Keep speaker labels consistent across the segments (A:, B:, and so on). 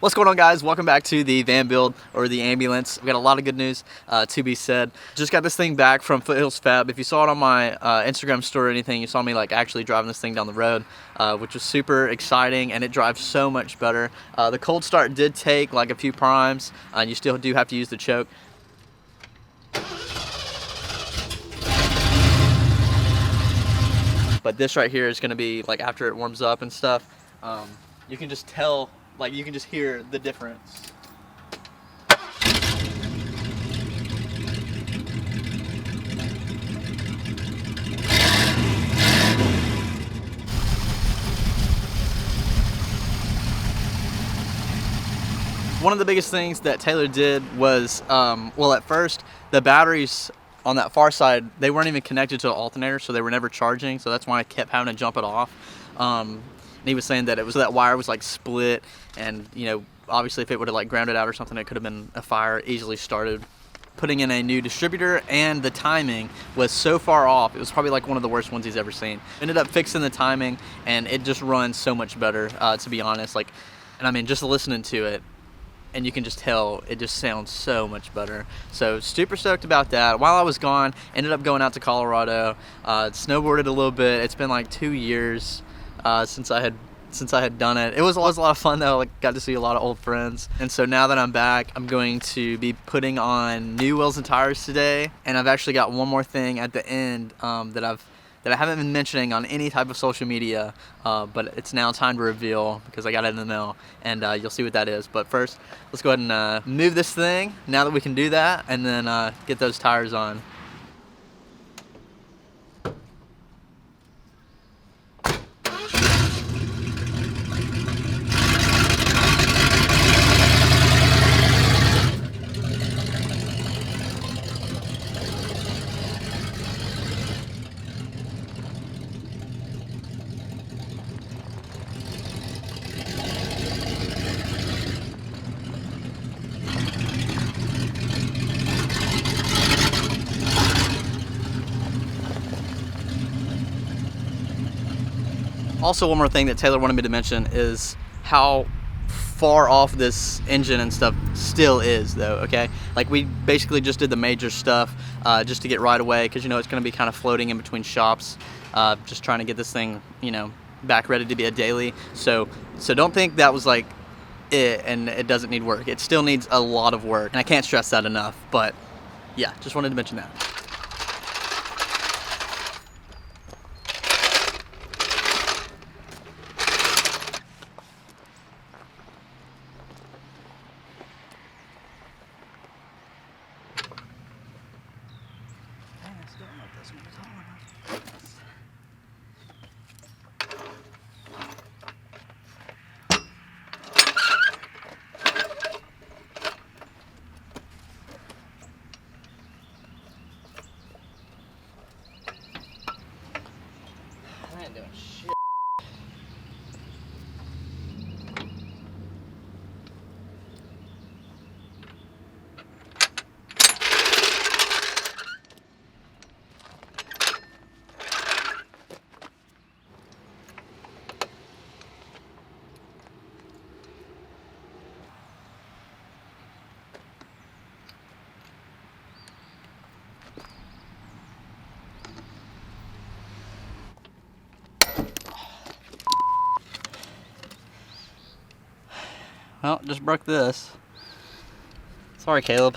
A: What's going on, guys? Welcome back to the van build, or the ambulance. We've got a lot of good news to be said. Just got this thing back from Foothills Fab. If you saw it on my Instagram story or anything, you saw me like actually driving this thing down the road, which was super exciting, and it drives so much better. The cold start did take like a few primes, and you still do have to use the choke. But this right here is going to be like after it warms up and stuff, you can just tell, like you can just hear the difference. One of the biggest things that Taylor did was, well, at first the batteries on that far side, they weren't even connected to the alternator, so they were never charging, so that's why I kept having to jump it off. And he was saying that it was that wire was like split, and you know, obviously if it would have like grounded out or something, it could have been a fire easily started. Putting in a new distributor, and the timing was so far off, it was probably like one of the worst ones he's ever seen. Ended up fixing the timing, and it just runs so much better, to be honest. Like, and I mean, just listening to it, and you can just tell it just sounds so much better. So super stoked about that. While I was gone, ended up going out to Colorado, snowboarded a little bit. It's been like 2 years since I had done it. It was a lot of fun though. Like, got to see a lot of old friends. And so now that I'm back, I'm going to be putting on new wheels and tires today. And I've actually got one more thing at the end that I haven't been mentioning on any type of social media, but it's now time to reveal because I got it in the mail, and you'll see what that is. But first, let's go ahead and move this thing now that we can do that, and then get those tires on. Also, one more thing that Taylor wanted me to mention is how far off this engine and stuff still is though, okay? Like, we basically just did the major stuff just to get right away, because you know it's going to be kind of floating in between shops, just trying to get this thing, you know, back ready to be a daily. So don't think that was like it and it doesn't need work. It still needs a lot of work, and I can't stress that enough. But yeah, just wanted to mention that. I ain't doing shit. Well, just broke this. Sorry, Caleb.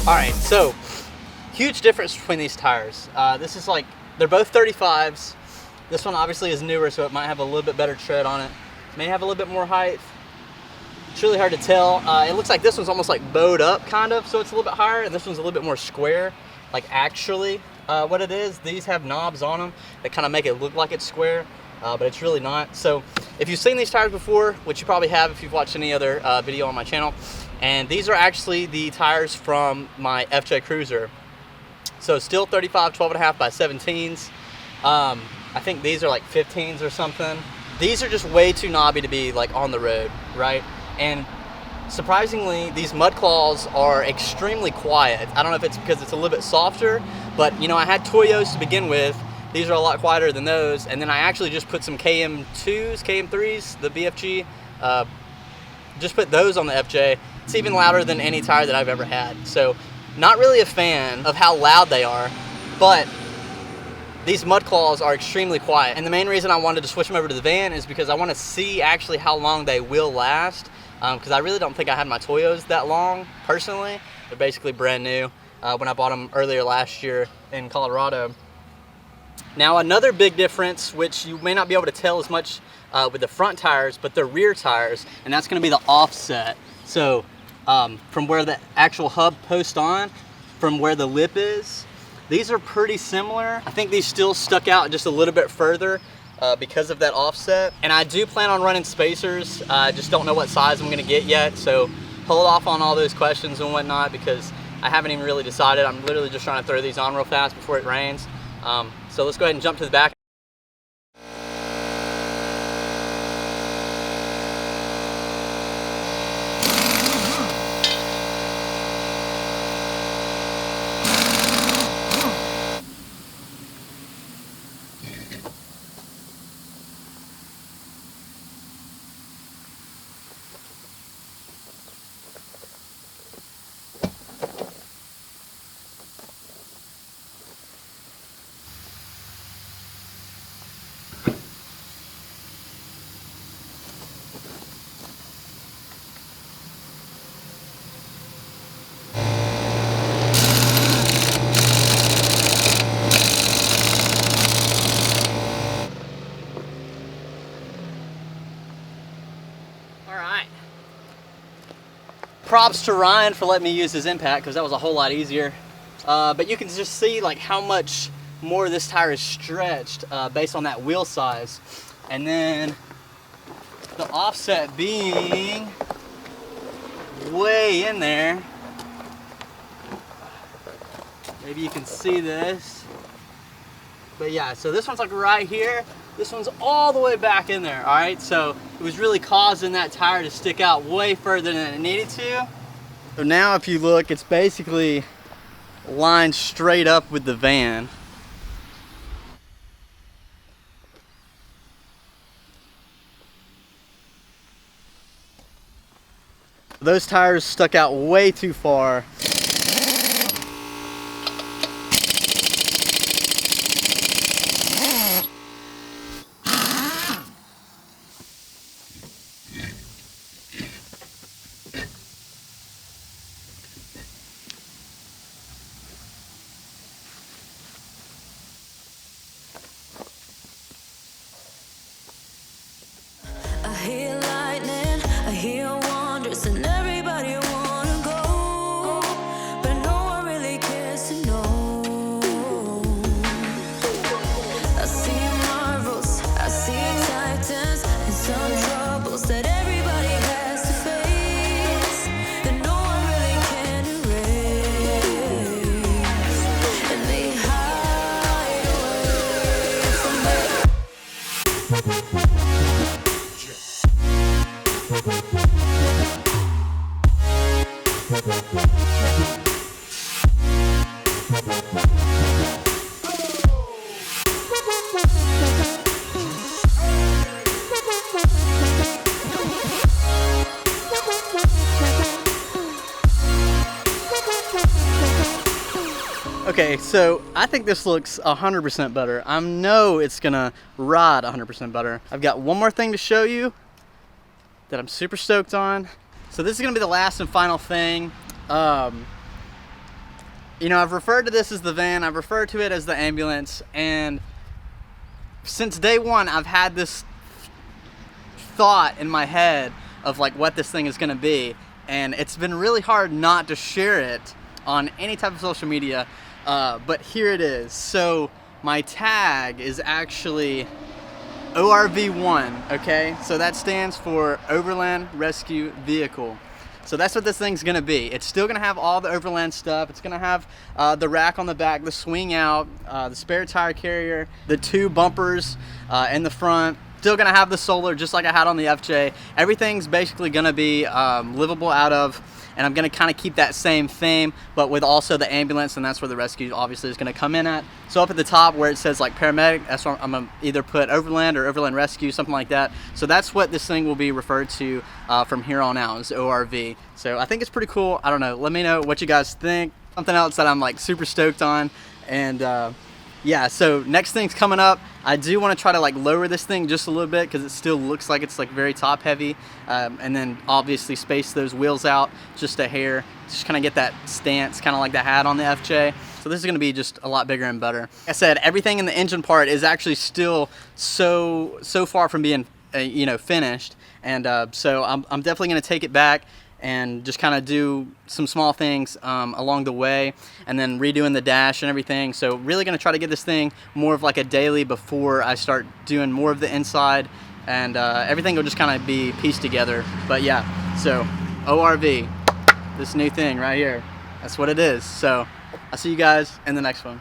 A: Alright, so huge difference between these tires. This is like, they're both 35s. This one obviously is newer, so it might have a little bit better tread on it. May have a little bit more height. It's really hard to tell. It looks like this one's almost like bowed up kind of, so it's a little bit higher, and this one's a little bit more square. Like actually what it is, these have knobs on them that kind of make it look like it's square, but it's really not. So if you've seen these tires before, which you probably have if you've watched any other video on my channel, and these are actually the tires from my FJ Cruiser. So still 35 12.5 by 17s. I think these are like 15s or something. These are just way too knobby to be like on the road, right? And surprisingly, these mud claws are extremely quiet. I don't know if it's because it's a little bit softer, but you know, I had Toyos to begin with. These are a lot quieter than those. And then I actually just put some KM2s, KM3s, the BFG, just put those on the FJ. It's even louder than any tire that I've ever had. So not really a fan of how loud they are, but these mud claws are extremely quiet. And the main reason I wanted to switch them over to the van is because I want to see actually how long they will last. Because I really don't think I had my Toyos that long, personally. They're basically brand new when I bought them earlier last year in Colorado. Now another big difference, which you may not be able to tell as much with the front tires, but the rear tires, and that's going to be the offset. So from where the actual hub posts on, from where the lip is, these are pretty similar. I think these still stuck out just a little bit further because of that offset. And I do plan on running spacers. I just don't know what size I'm gonna get yet, so hold off on all those questions and whatnot because I haven't even really decided. I'm literally just trying to throw these on real fast before it rains. So let's go ahead and jump to the back. Props to Ryan for letting me use his impact because that was a whole lot easier. But you can just see like how much more this tire is stretched based on that wheel size. And then the offset being way in there. Maybe you can see this. But yeah, so this one's like right here. This one's all the way back in there, all right? So it was really causing that tire to stick out way further than it needed to. So now if you look, it's basically lined straight up with the van. Those tires stuck out way too far.
B: I hear lightning, I hear wonders, and everybody wanna go, but no one really cares to know. I see marvels, I see titans, and some troubles that everybody has to face, that no one really can erase, and they hide away from me.
A: Okay, so I think this looks 100% better. I know it's gonna ride 100% better. I've got one more thing to show you that I'm super stoked on. So this is gonna be the last and final thing. You know, I've referred to this as the van, I've referred to it as the ambulance, and since day one, I've had this thought in my head of like what this thing is going to be, and it's been really hard not to share it on any type of social media, but here it is. So my tag is actually ORV1, okay? So that stands for Overland Rescue Vehicle. So that's what this thing's gonna be. It's still gonna have all the overland stuff. It's gonna have the rack on the back, the swing out, the spare tire carrier, the 2 bumpers in the front. Still gonna have the solar just like I had on the FJ. Everything's basically gonna be livable out of, and I'm gonna kind of keep that same theme, but with also the ambulance, and that's where the rescue obviously is gonna come in at. So up at the top where it says like paramedic, that's where I'm gonna either put overland or overland rescue, something like that. So that's what this thing will be referred to from here on out, is ORV. So I think it's pretty cool. I don't know, let me know what you guys think. Something else that I'm like super stoked on. And yeah, so next thing's coming up. I do want to try to like lower this thing just a little bit because it still looks like it's like very top heavy, and then obviously space those wheels out just a hair, just kind of get that stance kind of like the hat on the FJ. So this is going to be just a lot bigger and better. Like I said, everything in the engine part is actually still so far from being you know, finished, and so I'm definitely going to take it back and just kind of do some small things along the way, and then redoing the dash and everything. So really going to try to get this thing more of like a daily before I start doing more of the inside, and everything will just kind of be pieced together. But yeah, so ORV, this new thing right here, that's what it is. So I'll see you guys in the next one.